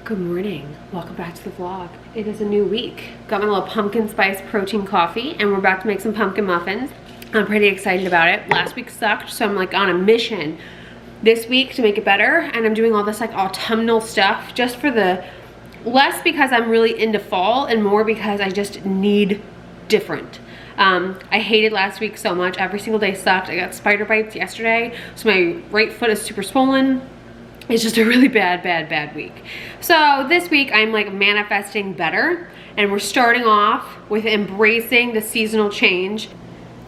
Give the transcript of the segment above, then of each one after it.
Good morning. Welcome back to the vlog. It is a new week. Got my little pumpkin spice protein coffee and we're about to make some pumpkin muffins. I'm pretty excited about it. Last week sucked, so I'm like on a mission this week to make it better, and I'm doing all this like autumnal stuff just for the, less because I'm really into fall and more because I just need different. I hated last week so much. Every single day sucked. I got spider bites yesterday, so my right foot is super swollen. It's just a really bad week. So this week I'm like manifesting better, and we're starting off with embracing the seasonal change.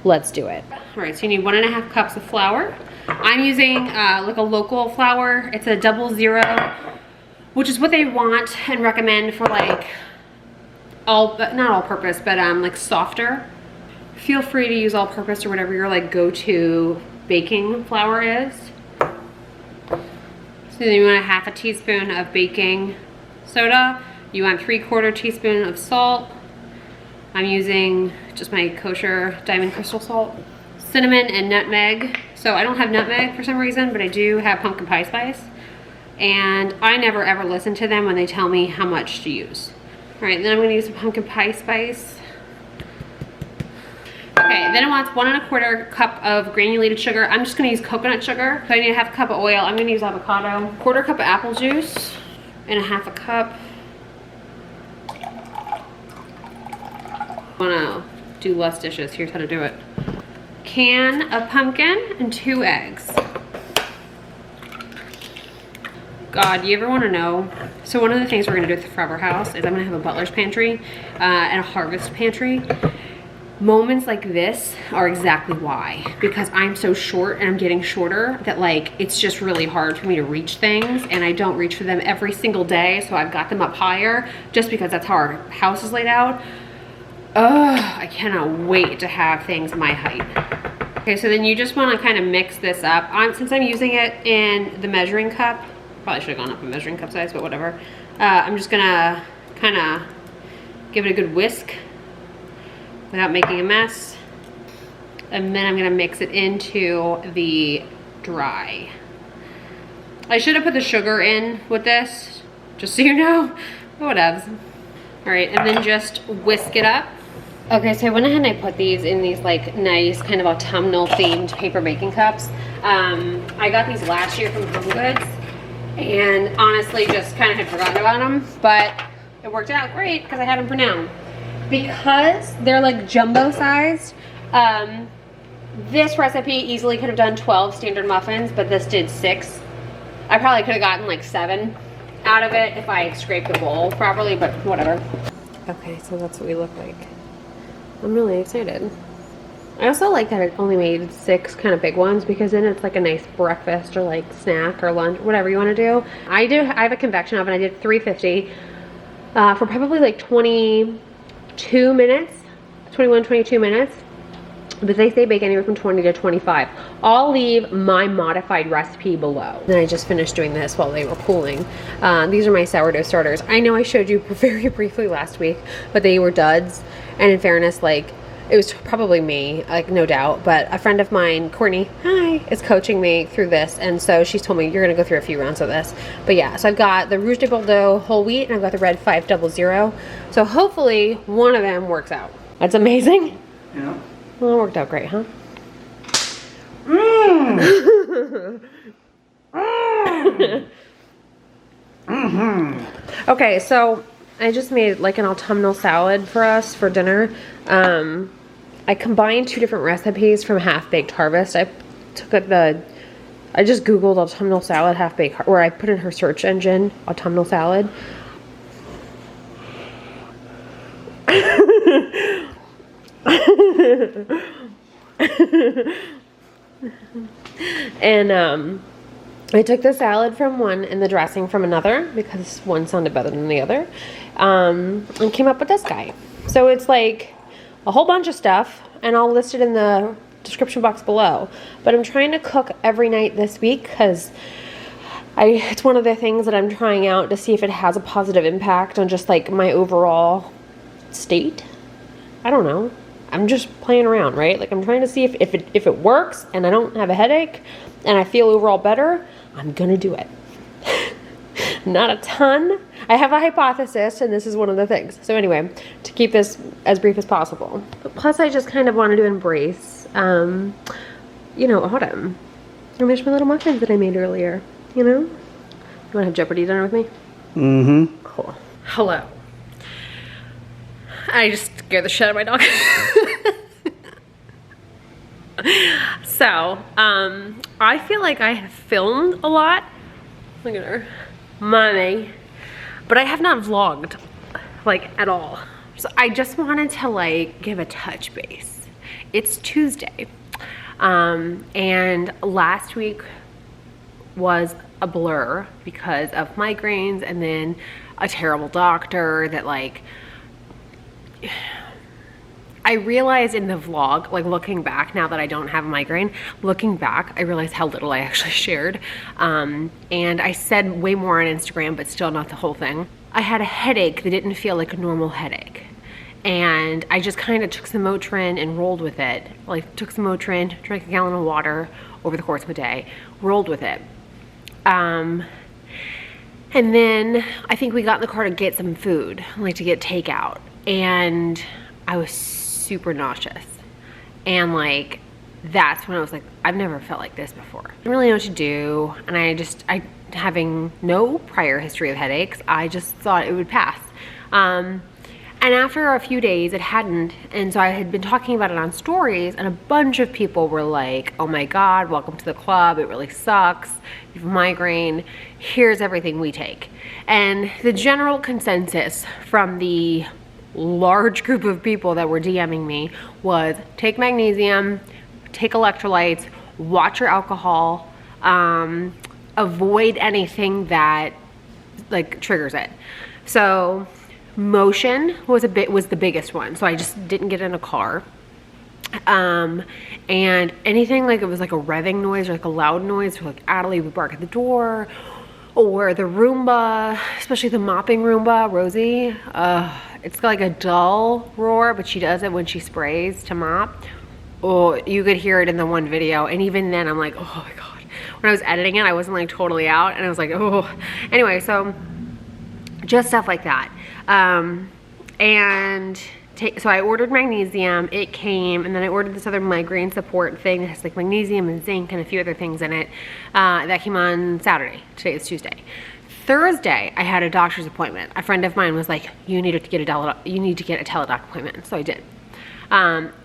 Let's do it. All right, so you need 1.5 cups of flour. I'm using like a local flour. It's a 00, which is what they want and recommend for like not all purpose, but like softer. Feel free to use all purpose or whatever your like go-to baking flour is. So then you want 1/2 teaspoon of baking soda. You want 3/4 teaspoon of salt. I'm using just my kosher diamond crystal salt. Cinnamon and nutmeg. So I don't have nutmeg for some reason, but I do have pumpkin pie spice. And I never ever listen to them when they tell me how much to use. All right, then I'm gonna use some pumpkin pie spice. Okay, then it wants 1¼ cup of granulated sugar. I'm just gonna use coconut sugar. So I need 1/2 cup of oil. I'm gonna use avocado. 1/4 cup of apple juice and 1/2 cup. Wanna do less dishes. Here's how to do it. Can of pumpkin and 2 eggs. God, you ever wanna know? So one of the things we're gonna do at the Forever House is I'm gonna have a butler's pantry and a harvest pantry. Moments like this are exactly why, because I'm so short and I'm getting shorter that like it's just really hard for me to reach things, and I don't reach for them every single day, so I've got them up higher just because that's how our house is laid out. I cannot wait to have things my height. Okay, so then you just want to kind of mix this up. Since I'm using it in the measuring cup, probably should have gone up a measuring cup size, but whatever. I'm just gonna kind of give it a good whisk without making a mess. And then I'm gonna mix it into the dry. I should have put the sugar in with this, just so you know, but whatevs. All right, and then just whisk it up. Okay, so I went ahead and I put these in these like nice kind of autumnal themed paper baking cups. I got these last year from Home Goods and honestly just kind of had forgotten about them, but it worked out great because I had them for now. Because they're like jumbo sized, this recipe easily could have done 12 standard muffins, but this did 6. I probably could have gotten like 7 out of it if I scraped the bowl properly, but whatever. Okay, so that's what we look like. I'm really excited. I also like that it only made 6 kind of big ones, because then it's like a nice breakfast or like snack or lunch, whatever you want to do. I have a convection oven. I did 350 for probably like 22 minutes, 22 minutes, but they say bake anywhere from 20 to 25. I'll leave my modified recipe below. Then I just finished doing this while they were cooling. These are my sourdough starters. I know I showed you very briefly last week, but they were duds, and in fairness, like, it was probably me, like, no doubt, but a friend of mine, Courtney, hi, is coaching me through this, and so she's told me you're gonna go through a few rounds of this. But yeah, so I've got the Rouge de Bordeaux whole wheat, and I've got the red 500. So hopefully one of them works out. That's amazing. Yeah. Well, it worked out great, huh? Okay, so I just made like an autumnal salad for us for dinner. I combined 2 different recipes from Half Baked Harvest. I just Googled autumnal salad Half Baked, or I put in her search engine autumnal salad. And I took the salad from one and the dressing from another because one sounded better than the other, and came up with this guy. So it's like a whole bunch of stuff, and I'll list it in the description box below. But I'm trying to cook every night this week because it's one of the things that I'm trying out to see if it has a positive impact on just like my overall state. I don't know. I'm just playing around, right? Like, I'm trying to see if it works and I don't have a headache and I feel overall better, I'm gonna do it. Not a ton. I have a hypothesis, and this is one of the things. So anyway, to keep this as brief as possible. But plus, I just kind of wanted to embrace, you know, autumn. And there's my little muffins that I made earlier, you know? You want to have Jeopardy dinner with me? Mm-hmm. Cool. Hello. I just scared the shit out of my dog. So, I feel like I have filmed a lot. Look at her. Mommy. But I have not vlogged, like, at all. So I just wanted to, like, give a touch base. It's Tuesday. And last week was a blur because of migraines and then a terrible doctor that, like, I realized in the vlog, like looking back, now that I don't have a migraine, looking back, I realized how little I actually shared. And I said way more on Instagram, but still not the whole thing. I had a headache that didn't feel like a normal headache. And I just kind of took some Motrin and rolled with it. Like took some Motrin, drank a gallon of water over the course of a day, rolled with it. And then I think we got in the car to get some food, like to get takeout. And I was super nauseous. And like, that's when I was like, I've never felt like this before. I didn't really know what to do. And I having no prior history of headaches, I just thought it would pass. And after a few days, it hadn't. And so I had been talking about it on stories, and a bunch of people were like, oh my God, welcome to the club. It really sucks. You have a migraine. Here's everything we take. And the general consensus from the large group of people that were DMing me was take magnesium, take electrolytes, watch your alcohol, avoid anything that like triggers it. So motion was the biggest one. So I just didn't get in a car. And anything like it was like a revving noise or like a loud noise, or like Adelie would bark at the door, or the Roomba, especially the mopping Roomba, Rosie. It's like a dull roar, but she does it when she sprays to mop. Oh, you could hear it in the one video. And even then I'm like, oh my God. When I was editing it, I wasn't like totally out, and I was like, oh. Anyway, so just stuff like that. So I ordered magnesium, it came, and then I ordered this other migraine support thing that has like magnesium and zinc and a few other things in it. That came on Saturday. Today is Tuesday. Thursday, I had a doctor's appointment. A friend of mine was like, you need to get a teledoc appointment. So I did.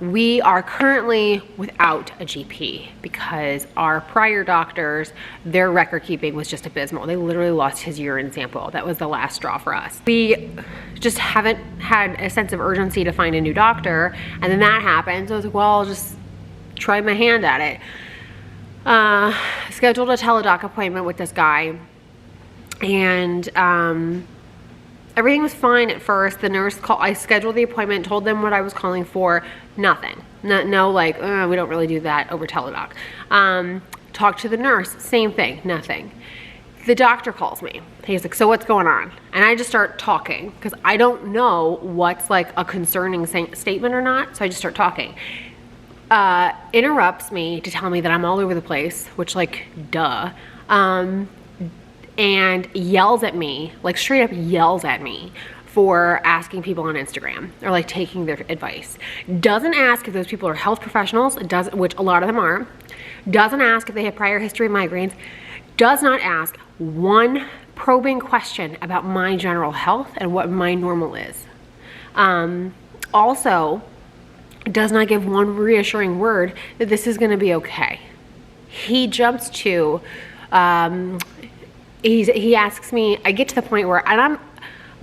We are currently without a GP because our prior doctors, their record keeping was just abysmal. They literally lost his urine sample. That was the last straw for us. We just haven't had a sense of urgency to find a new doctor. And then that happened. So I was like, well, I'll just try my hand at it. Scheduled a teledoc appointment with this guy. And everything was fine at first. The nurse called, I scheduled the appointment, told them what I was calling for, nothing. No like, we don't really do that over teledoc. Talked to the nurse, same thing, nothing. The doctor calls me. He's like, so what's going on? And I just start talking because I don't know what's like a concerning statement or not. So I just start talking. Interrupts me to tell me that I'm all over the place, which like, duh. And yells at me, like straight up yells at me for asking people on Instagram or like taking their advice. Doesn't ask if those people are health professionals, which a lot of them are. Doesn't ask if they have prior history of migraines. Does not ask one probing question about my general health and what my normal is. Also, does not give one reassuring word that this is gonna be okay. He jumps to, he asks me, I get to the point where,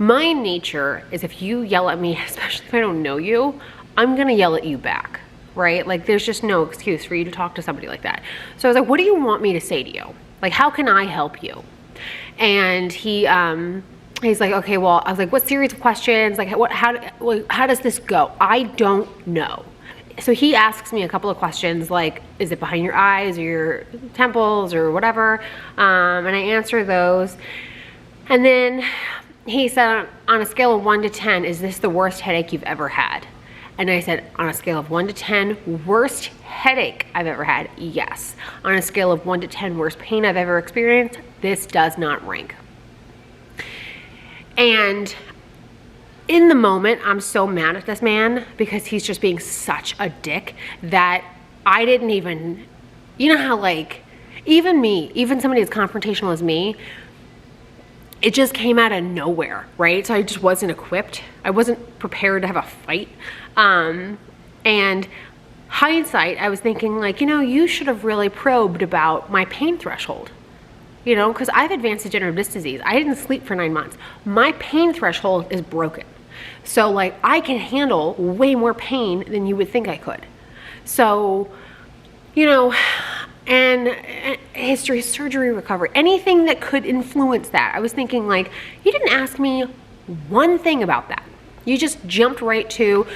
my nature is if you yell at me, especially if I don't know you, I'm gonna yell at you back, right? Like there's just no excuse for you to talk to somebody like that. So I was like, what do you want me to say to you? Like, how can I help you? And he's like, okay, well, I was like, what series of questions? Like, how does this go? I don't know. So he asks me a couple of questions like, is it behind your eyes or your temples or whatever? And I answer those. And then he said, on a scale of 1 to 10, is this the worst headache you've ever had? And I said, on a scale of 1 to 10, worst headache I've ever had? Yes. On a scale of 1 to 10, worst pain I've ever experienced? This does not rank. And in the moment, I'm so mad at this man because he's just being such a dick that I didn't even, you know how like, even me, even somebody as confrontational as me, it just came out of nowhere, right? So I just wasn't equipped. I wasn't prepared to have a fight. And hindsight, I was thinking like, you know, you should have really probed about my pain threshold. You know, because I have advanced degenerative disc disease. I didn't sleep for 9 months. My pain threshold is broken. So like I can handle way more pain than you would think I could. So, you know, and history, surgery, recovery, anything that could influence that. I was thinking like, you didn't ask me one thing about that. You just jumped right to,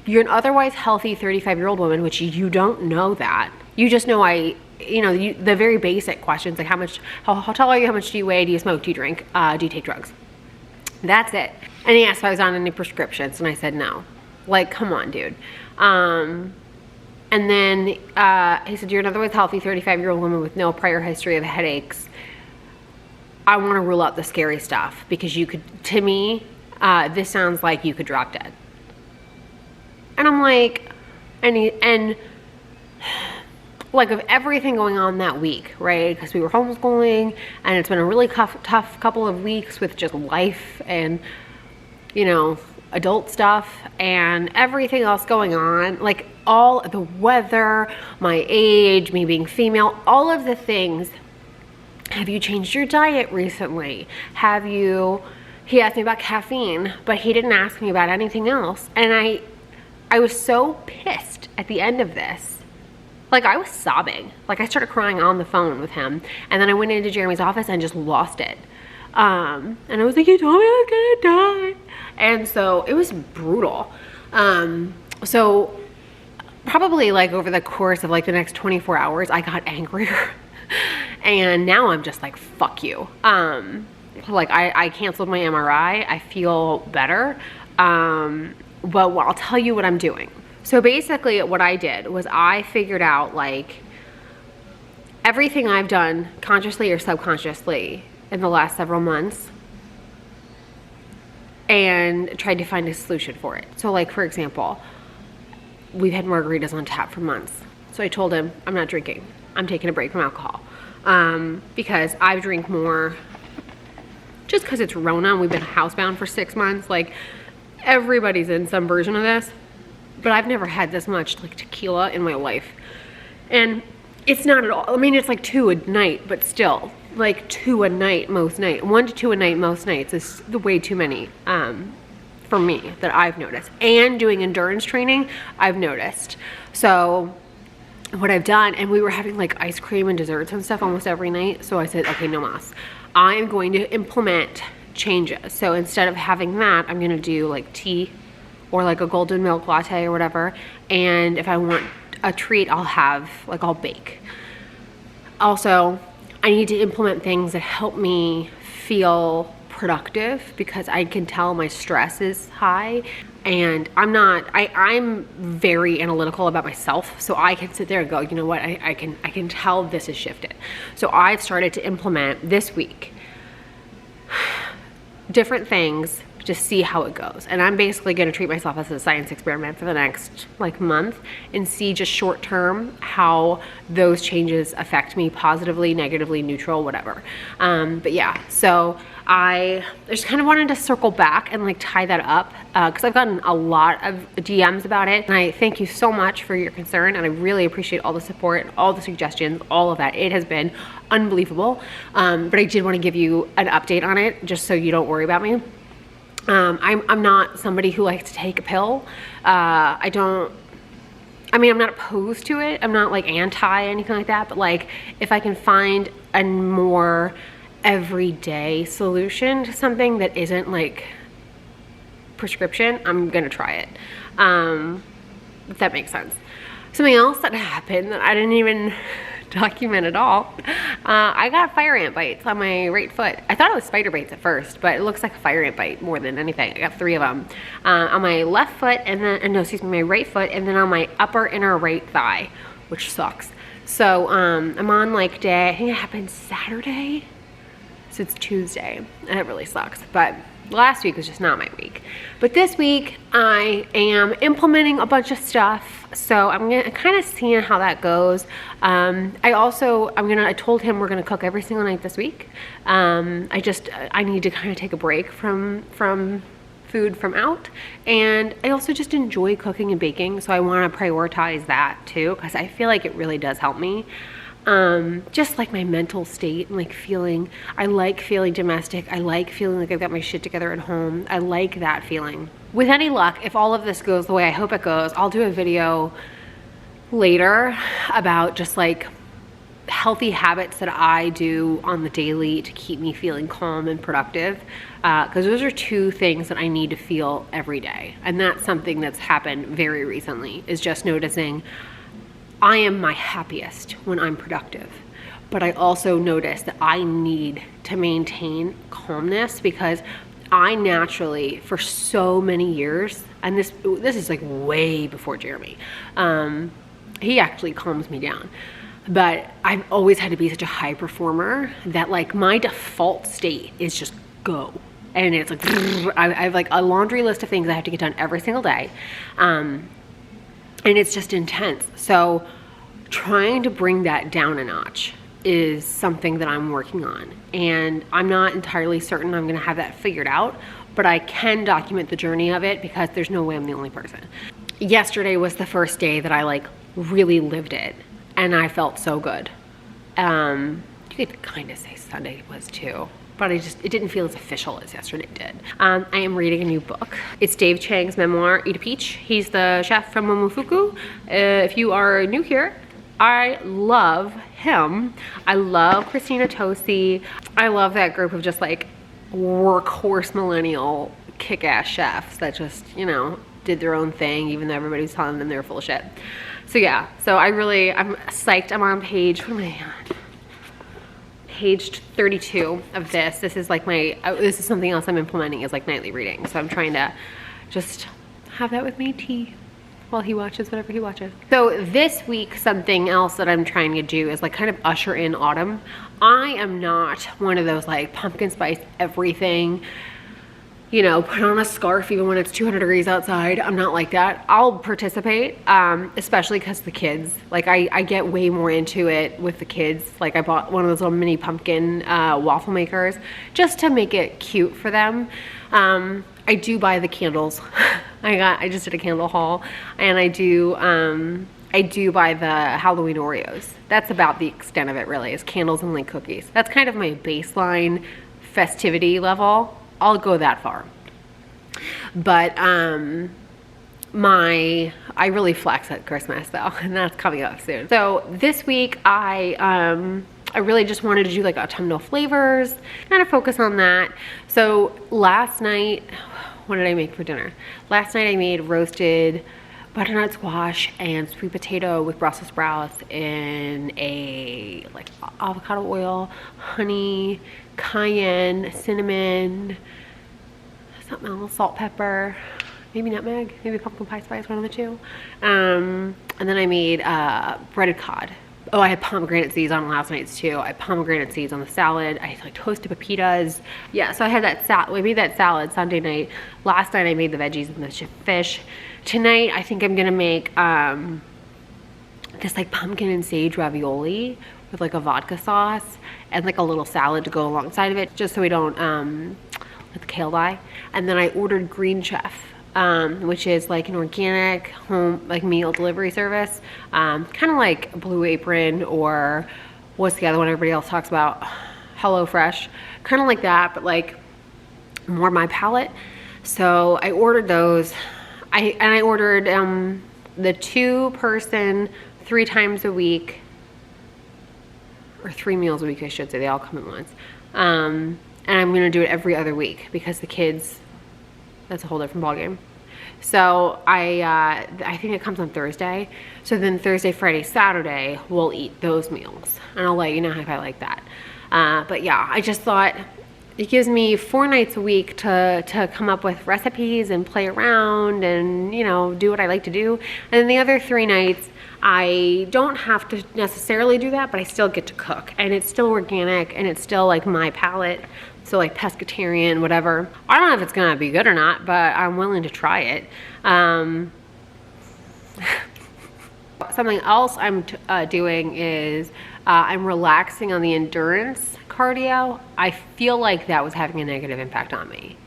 you're an otherwise healthy 35-year-old woman, which you don't know that. You just know the very basic questions like how tall are you, how much do you weigh, do you smoke, do you drink, do you take drugs? That's it. And he asked if I was on any prescriptions, and I said no. Like, come on, dude. And then he said, you're an otherwise healthy 35-year-old woman with no prior history of headaches. I want to rule out the scary stuff because you could, to me, this sounds like you could drop dead. And I'm like, and like of everything going on that week, right? Because we were homeschooling and it's been a really tough couple of weeks with just life and, you know, adult stuff and everything else going on. Like all the weather, my age, me being female, all of the things. Have you changed your diet recently? He asked me about caffeine, but he didn't ask me about anything else. And I was so pissed at the end of this. Like I was sobbing. Like I started crying on the phone with him. And then I went into Jeremy's office and just lost it. And I was like, you told me I was gonna die. And so it was brutal. So probably like over the course of like the next 24 hours, I got angrier. And now I'm just like, fuck you. Like I canceled my MRI. I feel better. But I'll tell you what I'm doing. So basically what I did was I figured out like everything I've done consciously or subconsciously in the last several months and tried to find a solution for it. So like, for example, we've had margaritas on tap for months. So I told him, I'm not drinking. I'm taking a break from alcohol. Because I drink more just because it's Rona and we've been housebound for 6 months. Like everybody's in some version of this. But I've never had this much like tequila in my life. And it's not at all, I mean, it's like 2 a night, but still like 2 a night most nights. 1 to 2 a night most nights is way too many for me that I've noticed. And doing endurance training, I've noticed. So what I've done, and we were having like ice cream and desserts and stuff almost every night. So I said, okay, no mas. I am going to implement changes. So instead of having that, I'm gonna do like tea or like a golden milk latte or whatever. And if I want a treat, I'll bake. Also, I need to implement things that help me feel productive because I can tell my stress is high and I'm very analytical about myself. So I can sit there and go, you know what, I can tell this has shifted. So I've started to implement this week different things, just see how it goes. And I'm basically going to treat myself as a science experiment for the next like month and see just short term how those changes affect me positively, negatively, neutral, whatever. But yeah, so I just kind of wanted to circle back and like tie that up because I've gotten a lot of DMs about it. And I thank you so much for your concern and I really appreciate all the support, all the suggestions, all of that. It has been unbelievable. But I did want to give you an update on it just so you don't worry about me. I'm not somebody who likes to take a pill. I'm not opposed to it. I'm not like anti anything like that, but like if I can find a more everyday solution to something that isn't like prescription, I'm gonna try it. If that makes sense. Something else that happened that I didn't even document at all. I got fire ant bites on my right foot. I thought it was spider bites at first, but it looks like a fire ant bite more than anything. I got 3 of them on my left foot and then, my right foot and then on my upper inner right thigh, which sucks. So I'm on like day, I think it happened Saturday. So it's Tuesday, and it really sucks. But last week was just not my week. But this week, I am implementing a bunch of stuff. So I'm kind of seeing how that goes. I told him we're gonna cook every single night this week. I need to kind of take a break from food from out, and I also just enjoy cooking and baking, so I want to prioritize that too, because I feel like it really does help me. Just like my mental state and I like feeling domestic. I like feeling like I've got my shit together at home. I like that feeling. With any luck, if all of this goes the way I hope it goes, I'll do a video later about just like healthy habits that I do on the daily to keep me feeling calm and productive, because those are two things that I need to feel every day, and that's something that's happened very recently, is just noticing I am my happiest when I'm productive. But I also notice that I need to maintain calmness, because I naturally, for so many years, and this is like way before Jeremy, he actually calms me down. But I've always had to be such a high performer that like my default state is just go. And it's like, I have like a laundry list of things I have to get done every single day. And it's just intense. So trying to bring that down a notch is something that I'm working on. And I'm not entirely certain I'm gonna have that figured out, but I can document the journey of it, because there's no way I'm the only person. Yesterday was the first day that I like really lived it. And I felt so good. You could kind of say Sunday was too, but it didn't feel as official as yesterday did. I am reading a new book. It's Dave Chang's memoir, Eat a Peach. He's the chef from Momofuku. If you are new here, I love him. I love Christina Tosi. I love that group of just like workhorse millennial kick-ass chefs that just, you know, did their own thing, even though everybody was telling them they were full of shit. So yeah, I'm psyched. I'm on page, what am I on? Page 32 of this. This is like this is something else I'm implementing, is like nightly reading. So I'm trying to just have that with my tea while he watches whatever he watches. So this week, something else that I'm trying to do is like kind of usher in autumn. I am not one of those like pumpkin spice everything, you know, put on a scarf even when it's 200 degrees outside. I'm not like that. I'll participate, especially because the kids, like I get way more into it with the kids. Like I bought one of those little mini pumpkin waffle makers just to make it cute for them. I do buy the candles. I just did a candle haul, and I do buy the Halloween Oreos. That's about the extent of it, really, is candles and like cookies. That's kind of my baseline festivity level. I'll go that far. But I really flex at Christmas though, and that's coming up soon. So this week I really just wanted to do like autumnal flavors, kind of focus on that. So last night, what did I make for dinner? Last night I made roasted butternut squash and sweet potato with Brussels sprouts in a like avocado oil, honey, cayenne, cinnamon, something else, salt, pepper, maybe nutmeg, maybe pumpkin pie spice, one of the two. And then I made breaded cod. Oh, I had pomegranate seeds on last night's too. I had pomegranate seeds on the salad. I had like toasted pepitas. Yeah, so I had that salad. I made that salad Sunday night. Last night I made the veggies and the fish. Tonight I think I'm gonna make this like pumpkin and sage ravioli with like a vodka sauce and like a little salad to go alongside of it, just so we don't let the kale die. And then I ordered Green Chef, which is like an organic home like meal delivery service, kind of like Blue Apron, or what's the other one everybody else talks about, HelloFresh, kind of like that, but like more my palate. So I ordered those. I ordered the 2-person 3 times a week, or 3 meals a week I should say, they all come at once. And I'm gonna do it every other week because the kids, that's a whole different ballgame. So I think it comes on Thursday. So then Thursday, Friday, Saturday, we'll eat those meals. And I'll let you know if I like that. But yeah, I just thought it gives me 4 nights a week to come up with recipes and play around and, you know, do what I like to do. And then the other 3 nights, I don't have to necessarily do that, but I still get to cook. And it's still organic and it's still like my palate. So like pescatarian, whatever. I don't know if it's gonna be good or not, but I'm willing to try it. Something else I'm doing is I'm relaxing on the endurance cardio. I feel like that was having a negative impact on me.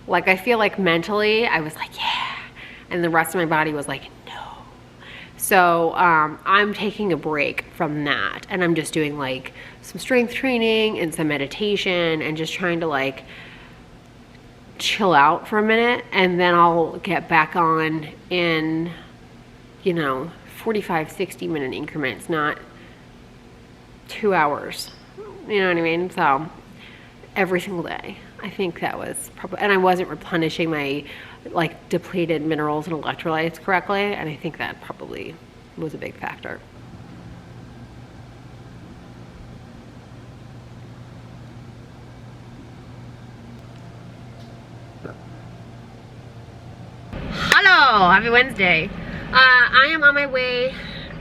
Like I feel like mentally I was like, yeah, and the rest of my body was like, no. So I'm taking a break from that, and I'm just doing like some strength training and some meditation and just trying to like chill out for a minute, and then I'll get back on in, you know, 45, 60-minute increments, not 2 hours. You know what I mean? So every single day. I think that was probably, and I wasn't replenishing my like depleted minerals and electrolytes correctly, and I think that probably was a big factor. Hello, happy Wednesday. I am on my way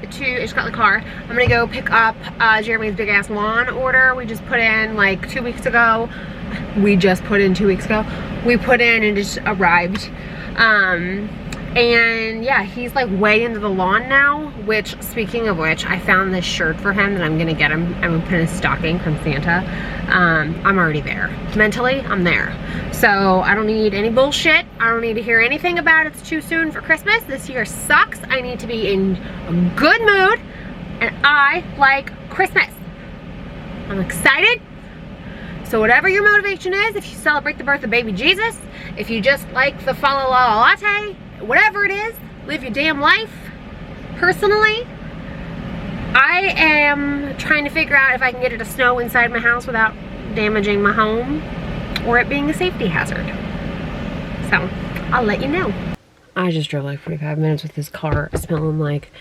to, I just got in the car. I'm gonna go pick up Jeremy's big ass lawn order. We just put in like 2 weeks ago. We put in and just arrived. And yeah, he's like way into the lawn now, which, speaking of which, I found this shirt for him that I'm gonna get him. I'm gonna put in a stocking from Santa. I'm already there. Mentally, I'm there. So I don't need any bullshit. I don't need to hear anything about it's too soon for Christmas. This year sucks. I need to be in a good mood, and I like Christmas. I'm excited. So whatever your motivation is, if you celebrate the birth of baby Jesus, if you just like the fa la la latte, whatever it is, live your damn life. Personally, I am trying to figure out if I can get it to snow inside my house without damaging my home or it being a safety hazard. So I'll let you know. I just drove like 45 minutes with this car smelling like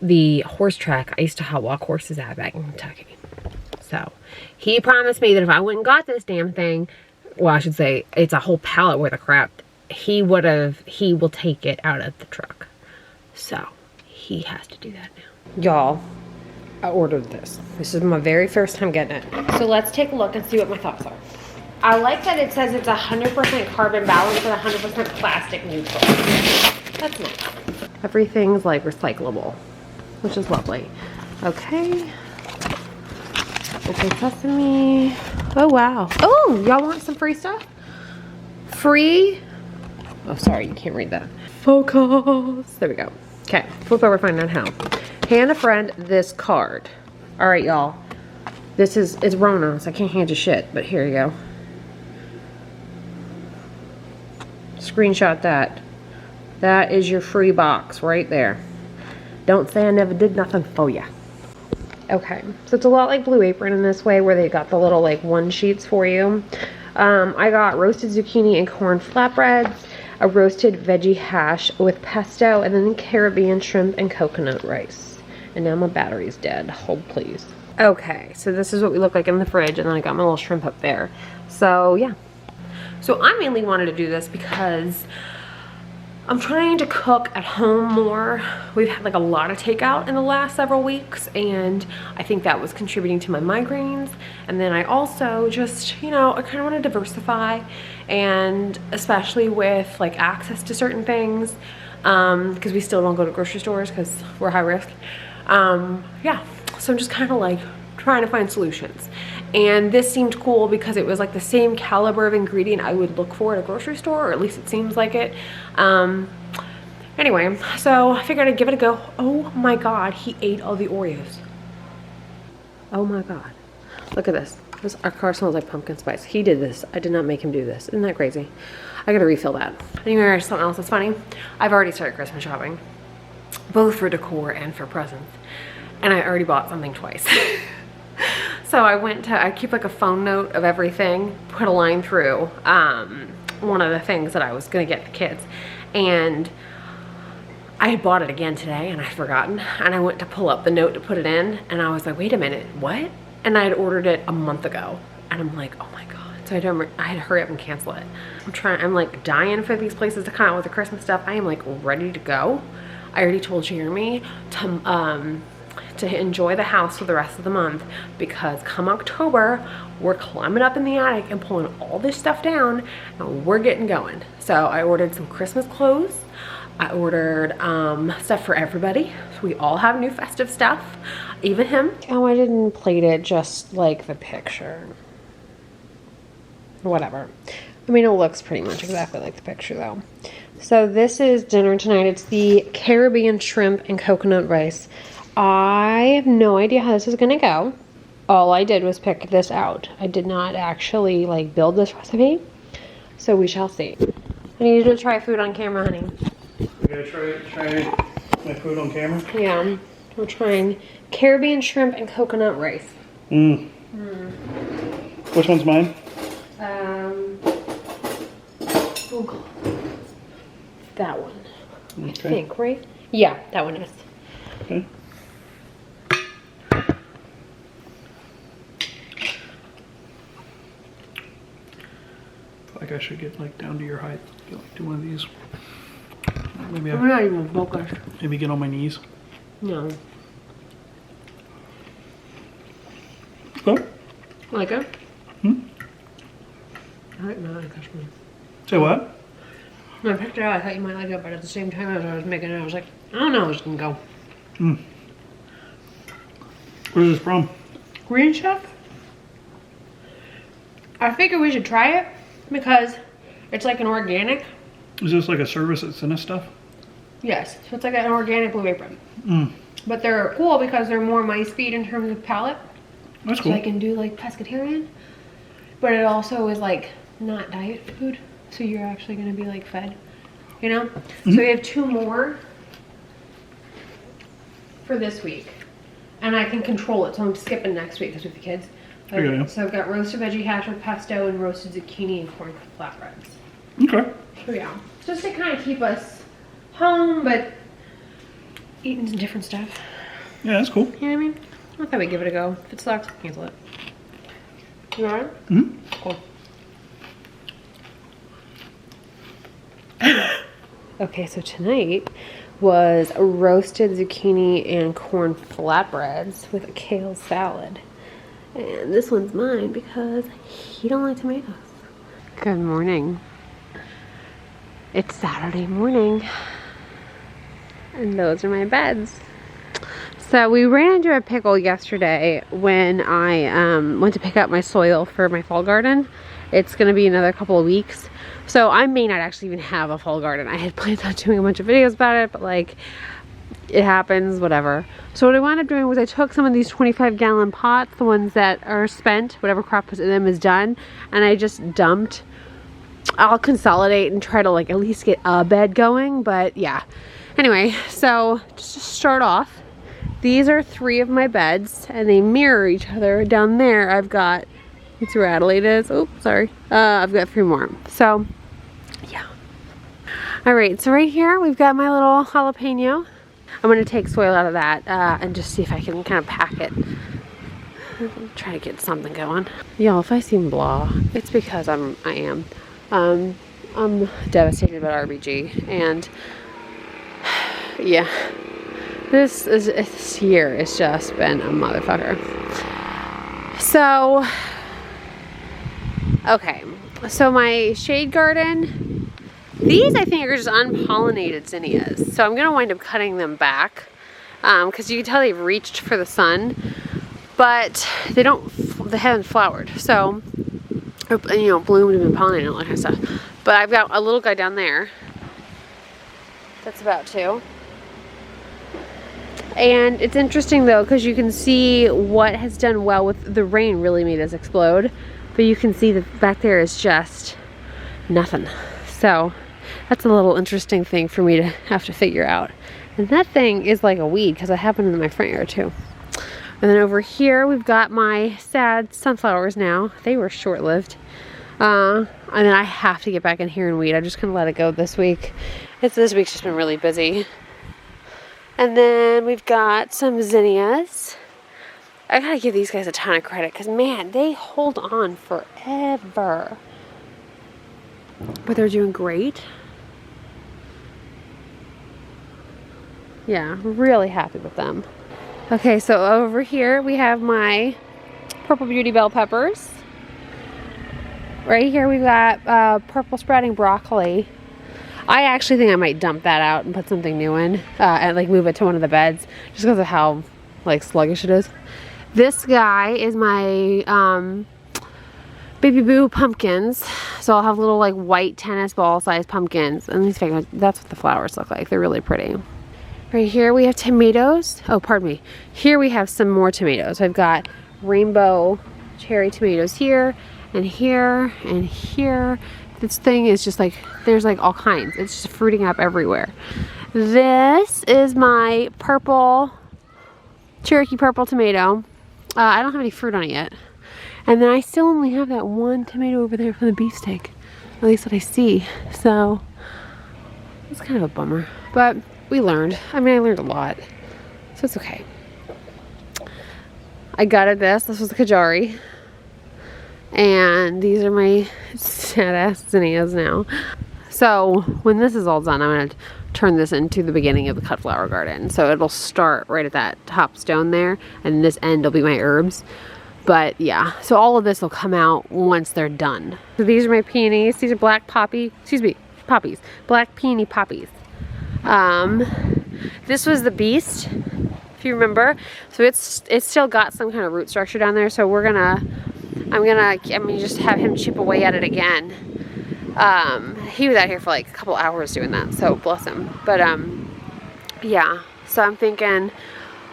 the horse track I used to hot walk horses at back in Kentucky. So he promised me that if I went and got this damn thing, well, I should say it's a whole pallet worth of crap, he will take it out of the truck. So he has to do that now. Y'all, I ordered this. This is my very first time getting it. So let's take a look and see what my thoughts are. I like that it says it's 100% carbon balanced and 100% plastic neutral. That's nice. Everything's like recyclable, which is lovely. Okay. Open sesame. Oh, wow. Oh, y'all want some free stuff? Free. Oh, sorry, you can't read that. Focus. There we go. Okay, flip over, find out how. Hand a friend this card. All right, y'all. It's Rona, so I can't hand you shit, but here you go. Screenshot that. That is your free box right there. Don't say I never did nothing for ya. Okay, so it's a lot like Blue Apron in this way, where they got the little like one sheets for you. I got roasted zucchini and corn flatbreads, a roasted veggie hash with pesto, and then Caribbean shrimp and coconut rice. And now my battery's dead. Hold please. Okay, so this is what we look like in the fridge, and then I got my little shrimp up there. So yeah. So I mainly wanted to do this because I'm trying to cook at home more. We've had like a lot of takeout in the last several weeks, and I think that was contributing to my migraines. And then I also just, you know, I kind of want to diversify, and especially with like access to certain things, because we still don't go to grocery stores because we're high risk. Yeah, so I'm just kind of like trying to find solutions. And this seemed cool because it was like the same caliber of ingredient I would look for at a grocery store, or at least it seems like it. Anyway, so I figured I'd give it a go. Oh my God, he ate all the Oreos. Oh my God. Look at this. Our car smells like pumpkin spice. He did this. I did not make him do this. Isn't that crazy? I gotta refill that. Anyway, something else that's funny. I've already started Christmas shopping, both for decor and for presents. And I already bought something twice. So I keep like a phone note of everything, put a line through one of the things that I was gonna get the kids. And I had bought it again today and I'd forgotten. And I went to pull up the note to put it in, and I was like, wait a minute, what? And I had ordered it a month ago. And I'm like, oh my God. So I had to hurry up and cancel it. I'm like dying for these places to come out with the Christmas stuff. I am like ready to go. I already told Jeremy to enjoy the house for the rest of the month, because come October, we're climbing up in the attic and pulling all this stuff down and we're getting going. So I ordered some Christmas clothes. I ordered stuff for everybody. So we all have new festive stuff, even him. Oh, I didn't plate it just like the picture. Whatever. I mean, it looks pretty much exactly like the picture though. So this is dinner tonight. It's the Caribbean shrimp and coconut rice. I have no idea how this is gonna go. All I did was pick this out. I did not actually like build this recipe. So we shall see. I need you to try food on camera, honey. You gotta try my food on camera? Yeah. We're trying Caribbean shrimp and coconut rice. Which one's mine? Oh, that one. Okay. I think, right? Yeah, that one is. Okay. Like I should get like down to your height. Get, like, do one of these. Maybe I'm not even focused. Maybe get on my knees. No. Oh. Like it? I like my customer. Say what? When I picked it out, I thought you might like it, but at the same time as I was making it, I was like, I don't know how it's gonna go. Where's this from? Green Chef? I figured we should try it because it's like an organic. Is this like a service that sent us stuff? Yes, so it's like an organic blueberry bread. But they're cool because they're more my speed in terms of palate. That's cool. So I can do like pescatarian, but it also is like not diet food. So you're actually gonna be like fed, you know? So we have 2 more for this week. And I can control it, so I'm skipping next week because with the kids. Okay. So I've got roasted veggie hash with pesto and roasted zucchini and corn flatbreads. Okay. So yeah, just to kind of keep us home, but eating some different stuff. Yeah, that's cool. You know what I mean? I thought we'd give it a go. If it sucks, cancel it. You alright? Cool. Okay, so tonight was roasted zucchini and corn flatbreads with a kale salad. And this one's mine because he don't like tomatoes. Good morning. It's Saturday morning. And those are my beds. So we ran into a pickle yesterday when I went to pick up my soil for my fall garden. It's gonna be another couple of weeks. So I may not actually even have a fall garden. I had planned on doing a bunch of videos about it, but like, it happens, whatever. So what I wound up doing was I took some of these 25-gallon pots, the ones that are spent, whatever crop was in them is done, and I just dumped. I'll consolidate and try to like at least get a bed going, but yeah. Anyway, so just to start off, these are 3 of my beds and they mirror each other. Down there I've got, it's where Adelaide is. Oh, sorry. I've got 3 more. So yeah. All right, so right here we've got my little jalapeno. I'm gonna take soil out of that and just see if I can kind of pack it. Try to get something going. Y'all, if I seem blah, it's because I am. I'm devastated about RBG, and yeah, this year has just been a motherfucker. So, okay, so my shade garden, these I think are just unpollinated zinnias, so I'm gonna wind up cutting them back because you can tell they've reached for the sun, but they haven't flowered, so, you know, bloomed and been pollinated and all that kind of stuff. But I've got a little guy down there that's about to. And it's interesting though, because you can see what has done well with the rain really made this explode, but you can see that back there is just nothing. So that's a little interesting thing for me to have to figure out. And that thing is like a weed because it happened in my front yard too. And then over here we've got my sad sunflowers now. They were short-lived. And then I have to get back in here and weed. I'm just gonna let it go this week. This week's just been really busy. And then we've got some zinnias. I gotta give these guys a ton of credit because, man, they hold on forever. But they're doing great. Yeah, really happy with them. Okay, so over here we have my purple beauty bell peppers. Right here we've got purple sprouting broccoli. I actually think I might dump that out and put something new in and like move it to one of the beds just because of how like sluggish it is. This guy is my baby boo pumpkins. So I'll have little like white tennis ball sized pumpkins, and these that's what the flowers look like. They're really pretty. Right here we have tomatoes. Oh, pardon me. Here we have some more tomatoes. I've got rainbow cherry tomatoes here and here and here. This thing is just like, there's like all kinds. It's just fruiting up everywhere. This is my purple, Cherokee purple tomato. I don't have any fruit on it yet. And then I still only have that one tomato over there for the beefsteak. At least what I see. So, it's kind of a bummer. But we learned. I mean, I learned a lot. So it's okay. I gutted this. This was the Kajari. And these are my sad ass zinnias now. So when this is all done, I'm going to turn this into the beginning of the cut flower garden. So it'll start right at that top stone there, and this end will be my herbs. But yeah, so all of this will come out once they're done. So these are my peonies. These are black poppies. Black peony poppies. This was the beast, if you remember. So it's still got some kind of root structure down there. So I'm gonna just have him chip away at it again. He was out here for like a couple hours doing that, so bless him. But yeah, so I'm thinking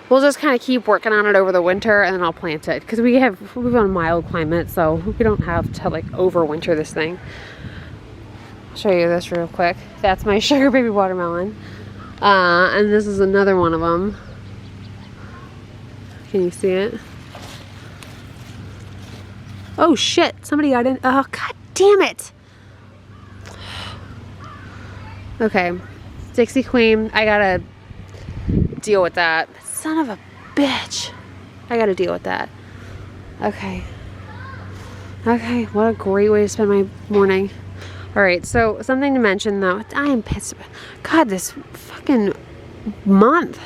we'll just kind of keep working on it over the winter, and then I'll plant it because we're on a mild climate, so we don't have to like overwinter this thing. I'll show you this real quick. That's my sugar baby watermelon, and this is another one of them. Can you see it? Oh shit, somebody got in. Oh, god damn it. Okay, Dixie Queen, I gotta deal with that. Son of a bitch. I gotta deal with that. Okay. Okay, what a great way to spend my morning. Alright, so something to mention though. I am pissed. God, this fucking month.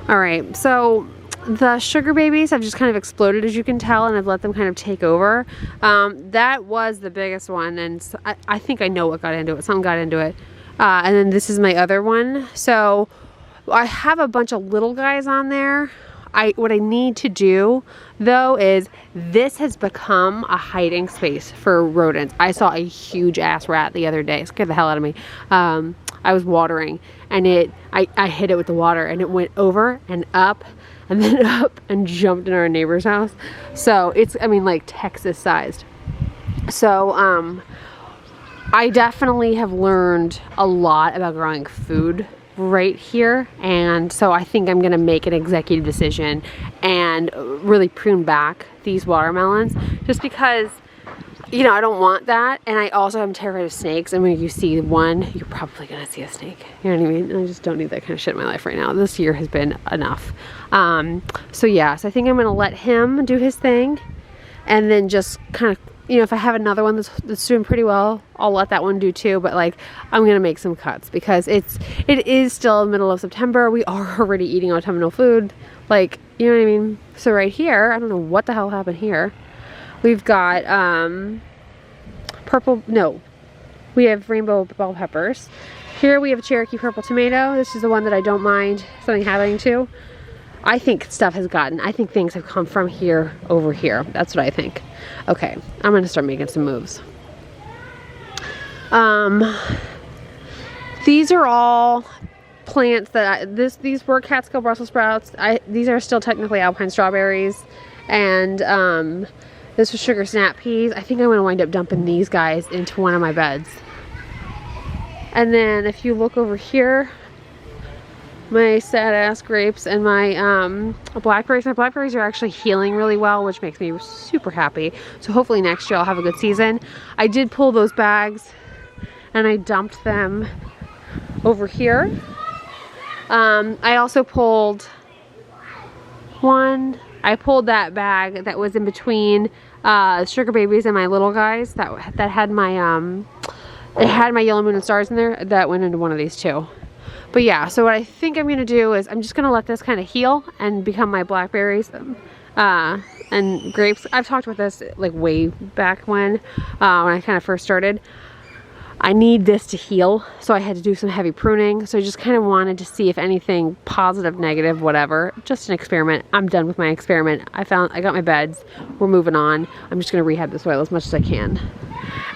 Alright, so the sugar babies have just kind of exploded, as you can tell, and I've let them kind of take over. That was the biggest one, and I think I know what got into it. Something got into it. And then this is my other one. So I have a bunch of little guys on there. What I need to do, though, is this has become a hiding space for rodents. I saw a huge ass rat the other day. It scared the hell out of me. I was watering, and I hit it with the water, and it went over and up and then up and jumped in our neighbor's house. So it's, I mean, like Texas sized. So I definitely have learned a lot about growing food right here, and so I think I'm gonna make an executive decision and really prune back these watermelons, just because, you know, I don't want that, and I also am terrified of snakes, and when you see one, you're probably gonna see a snake. You know what I mean? I just don't need that kind of shit in my life right now. This year has been enough. So yeah, so I think I'm gonna let him do his thing, and then just kind of, you know, if I have another one that's doing pretty well, I'll let that one do too. But like, I'm gonna make some cuts because it is still the middle of September. We are already eating autumnal food, like, you know what I mean. So right here, I don't know what the hell happened here. We've got we have rainbow bell peppers. Here we have a Cherokee purple tomato. This is the one that I don't mind something happening to. I think things have come from here over here. That's what I think. Okay, I'm gonna start making some moves. These are all plants that these were Catskill Brussels sprouts. These are still technically alpine strawberries, and this was sugar snap peas. I think I'm gonna wind up dumping these guys into one of my beds. And then if you look over here, my sad ass grapes and my blackberries. My blackberries are actually healing really well, which makes me super happy. So hopefully next year I'll have a good season. I did pull those bags and I dumped them over here. I also pulled 1, I pulled that bag that was in between sugar babies and my little guys that had my it had my yellow moon and stars in there. That went into one of these too. But yeah, so what I think I'm gonna do is I'm just gonna let this kind of heal and become my blackberries and grapes. I've talked about this like way back when I kind of first started. I need this to heal, so I had to do some heavy pruning. So I just kind of wanted to see if anything positive, negative, whatever. Just an experiment. I'm done with my experiment. I got my beds. We're moving on. I'm just gonna rehab the soil as much as I can.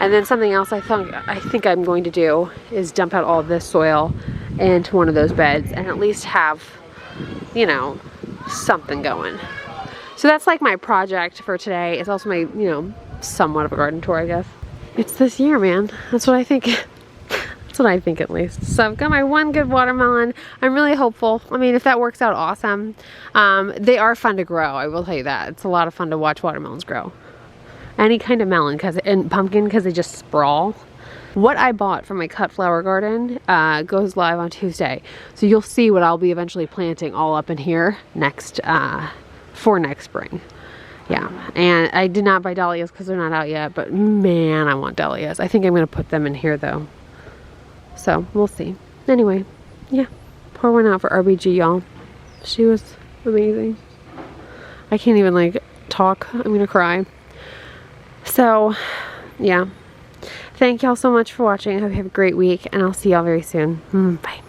And then something else I think I'm going to do is dump out all of this soil into one of those beds and at least have, you know, something going. So that's like my project for today. It's also my, you know, somewhat of a garden tour, I guess. It's this year, man. That's what I think. That's what I think, at least. So I've got my one good watermelon. I'm really hopeful. I mean, if that works out, awesome. They are fun to grow, I will tell you that. It's a lot of fun to watch watermelons grow. Any kind of melon and pumpkin, because they just sprawl. What I bought from my cut flower garden goes live on Tuesday. So you'll see what I'll be eventually planting all up in here for next spring. Yeah, and I did not buy dahlias because they're not out yet, but man, I want dahlias. I think I'm going to put them in here though. So we'll see. Anyway, yeah, pour one out for RBG, y'all. She was amazing. I can't even like talk. I'm going to cry. So, yeah. Thank y'all so much for watching. I hope you have a great week, and I'll see y'all very soon. Bye.